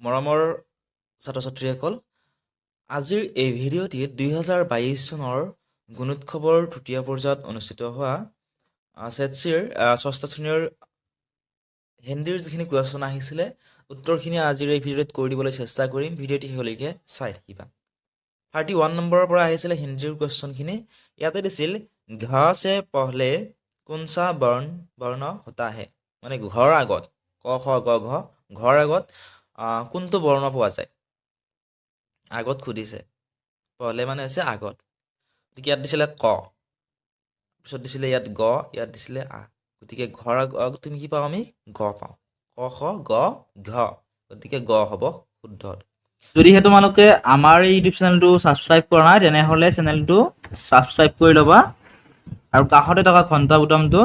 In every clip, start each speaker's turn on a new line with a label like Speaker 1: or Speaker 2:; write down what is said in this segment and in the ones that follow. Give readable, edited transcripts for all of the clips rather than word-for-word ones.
Speaker 1: মৰমৰ ছাত্ৰ ছাত্ৰীসকল, আজিৰ এই ভিডিঅ'টিত 2022 চনৰ গুণোৎসৱৰ তৃতীয় পৰ্যায়ত অনুষ্ঠিত হোৱা ছেটচিৰ ষষ্ঠ শ্ৰেণীৰ হিন্দীৰ যিখিনি কুৱেশ্যন আহিছিলে উত্তৰখিনি আজিৰ এই ভিডিঅ'ত কৰি দিবলৈ চেষ্টা কৰিম। ভিডিঅ'টি শেষলৈকে চাই থাকিবা। 31 নম্বৰৰ পৰা আহিছিলে হিন্দীৰ কুৱেশ্যনখিনি। ইয়াতে দিছিল ঘ से पहले कौन सा বৰ্ণ होता है, মানে ঘৰ আগত ক খ গ ঘ ঘৰ আগত কোনটো বৰ্ণ পোৱা যায় আগত সুধিছে। পহলে মানে হৈছে আগত, গতিকে ইয়াত দিছিলে ক, পিছত দিছিলে ইয়াত গ, ইয়াত দিছিলে আ, গতিকে ঘৰ আগত তুমি কি পাওঁ আমি গ পাওঁ, ক খ গ ঘ, গতিকে গ হ'ব শুদ্ধ। যদিহে তোমালোকে আমাৰ এই ইউটিউব চেনেলটো ছাবস্ক্ৰাইব কৰা নাই তেনেহ'লে চেনেলটো ছাবস্ক্ৰাইব কৰি ল'বা আৰু কাষতে থকা ঘণ্টা বুটামটো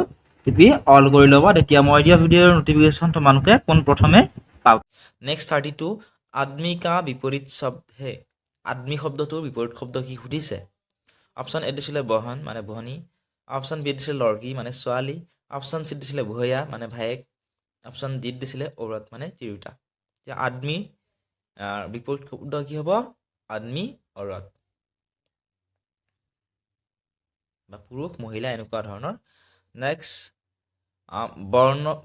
Speaker 1: টিপি অল কৰি ল'বা, তেতিয়া মই দিয়া ভিডিঅ'ৰ নটিফিকেশ্যন তোমালোকে পোনপ্ৰথমে পাবা। নেক্সট 32 আদমি কা বিপৰীত শব্দ হে। আদমি শব্দটোৰ বিপৰীত শব্দ কি সুধিছে। অপশ্যন এ দিছিলে বহন মানে ভনী, অপশ্যন বি দিছিলে লৰ্কি মানে ছোৱালী, অপশ্যন চি দিছিলে ভূয়া মানে ভায়েক, অপশ্যন ডি দিছিলে ঔৰত মানে তিৰোতা। এতিয়া আদমিৰ বিপৰীত শব্দ কি হ'ব, আদমি ঔৰত বা পুৰুষ মহিলা এনেকুৱা ধৰণৰ। নেক্সট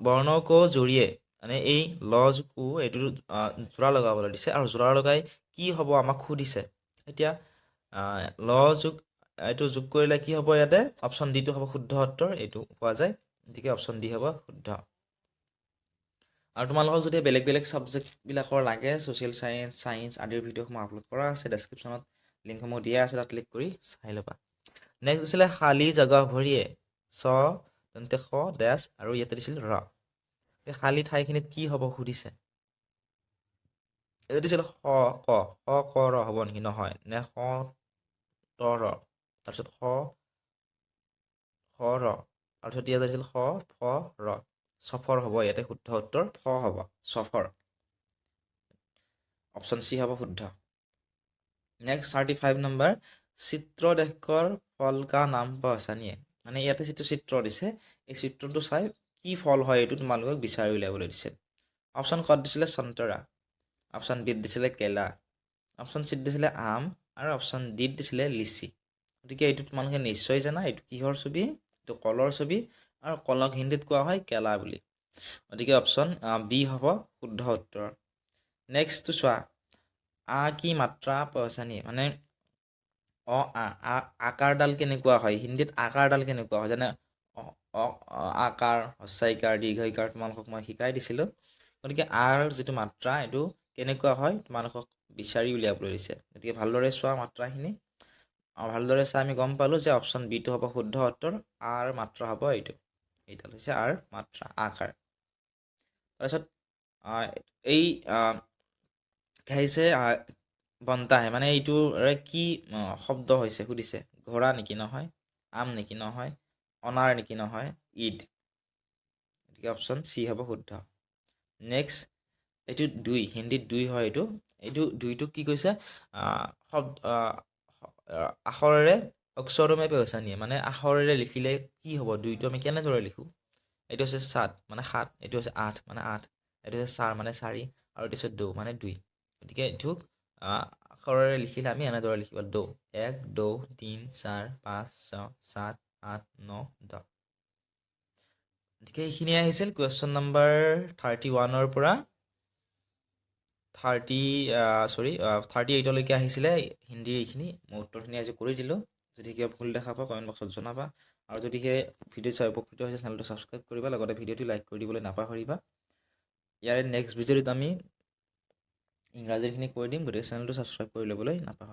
Speaker 1: বৰ্ণকো জৰিয়ে মানে এই লজকো এইটো যোৰা লগাবলৈ দিছে আৰু যোৰা লগাই কি হ'ব আমাক সুধিছে। এতিয়া লযোগ এইটো যোগ কৰিলে কি হ'ব, ইয়াতে অপশ্যন ডিটো হ'ব শুদ্ধ উত্তৰ, এইটো পোৱা যায়, গতিকে অপশ্যন ডি হ'ব শুদ্ধ। আৰু তোমালোকক যদি বেলেগ বেলেগ ছাবজেক্টবিলাকৰ লাগে ছ'চিয়েল ছায়েন্স আদিৰ ভিডিঅ'সমূহ আপলোড কৰা আছে, ডেছক্ৰিপশ্যনত লিংকসমূহ দিয়া আছে, তাত ক্লিক কৰি চাই ল'বা। নেক্সট দিছিলে খালী জেগা ভৰিয়ে চ তেন্তে খ ডেছ আৰু ইয়াতে দিছিল ৰ। এই খালী ঠাইখিনিত কি হ'ব সুধিছে। এইটো দিছিল খ ক খ ক ৰ হ'ব নেকি, নহয় নে খ ত ৰ, তাৰপিছত খ ৰ, তাৰপিছত ইয়াতে দিছিল খ ফ ৰ, চফৰ হ'ব ইয়াতে শুদ্ধ উত্তৰ, ফ হ'ব চফৰ, অপশ্যন চি হ'ব শুদ্ধ। নেক্সট 35 নম্বৰ চিত্ৰ দেশৰ ফল কা নাম পহচানিয়ে, মানে ইয়াতে যিটো চিত্ৰ দিছে এই চিত্ৰটো চাই কি ফল হয় এইটো তোমালোকক বিচাৰি উলিয়াবলৈ দিছে। অপশ্যন কত দিছিলে সন্তৰা, অপশ্যন বিত দিছিলে কেলা, অপশ্যন চিত দিছিলে আম আৰু অপশ্যন ডিত দিছিলে লিচি। গতিকে এইটো তোমালোকে নিশ্চয় জানা এইটো কিহৰ ছবি, এইটো কলৰ ছবি আৰু কলক হিন্দীত কোৱা হয় কেলা বুলি, গতিকে অপশ্যন বি হ'ব শুদ্ধ উত্তৰ। নেক্সটটো চোৱা কি মাত্ৰা পহচানিয়ে, মানে আকাৰডাল কেনেকুৱা হয়, হিন্দীত আকাৰডাল কেনেকুৱা হয়, যেনে আকাৰ হস্ৰাইকাৰ দীৰ্ঘইকাৰ তোমালোকক মই শিকাই দিছিলোঁ। গতিকে যিটো মাত্ৰা এইটো কেনেকুৱা হয় তোমালোকক বিচাৰি উলিয়াবলৈ দিছে, গতিকে ভালদৰে চোৱা মাত্ৰাখিনি। ভালদৰে চাই আমি গম পালোঁ যে অপশ্যন বিটো হ'ব শুদ্ধ উত্তৰ, মাত্ৰা হ'ব এইডাল হৈছে মাত্ৰা আকাৰ। তাৰপিছত এই আহিছে বন্তাহে, মানে এইটোৰে কি শব্দ হৈছে সুধিছে। ঘোঁৰা নেকি, নহয় আম নেকি, নহয় অনাৰ নেকি, নহয় ঈদ, গতিকে অপশ্যন চি হ'ব শুদ্ধ। নেক্সট এইটো দুই, হিন্দীত দুই হয়, এইটো দুইটোক কি কৈছে, আখৰেৰে অক্ষৰমে পেহচানিয়ে, মানে আখৰেৰে লিখিলে কি হ'ব, দুইটো আমি কেনেদৰে লিখোঁ। এইটো হৈছে 7 মানে 7, এইটো হৈছে 8 মানে 8, এইটো হৈছে 4 মানে 4 আৰু এইটো হৈছে দৌ মানে 2, গতিকে এইটোক আখৰেৰে লিখিলে আমি এনেদৰে লিখিব দৌ 1 2 3 4 5 6 7 8 9 10। গতিকে এইখিনি আহিছিল কুৱেশ্যন নম্বৰ 31ৰ পৰা 38লৈকে আহিছিলে হিন্দীৰ এইখিনি। মই উত্তৰখিনি আজি কৰি দিলোঁ। যদি কিবা ভুল দেখা পাওঁ কমেণ্ট বক্সত জনাবা, আৰু যদিহে ভিডিঅ' চাই উপকৃত হৈছে চেনেলটো ছাবস্ক্ৰাইব কৰিবা, লগতে ভিডিঅ'টো লাইক কৰি দিবলৈ নাপাহৰিবা। ইয়াৰে নেক্সট ভিডিঅ'টোত আমি ইংৰাজীখিনি কৰি দিম, গতিকে চেনেলটো ছাবস্ক্ৰাইব কৰি ল'বলৈ নাপাহৰিবা।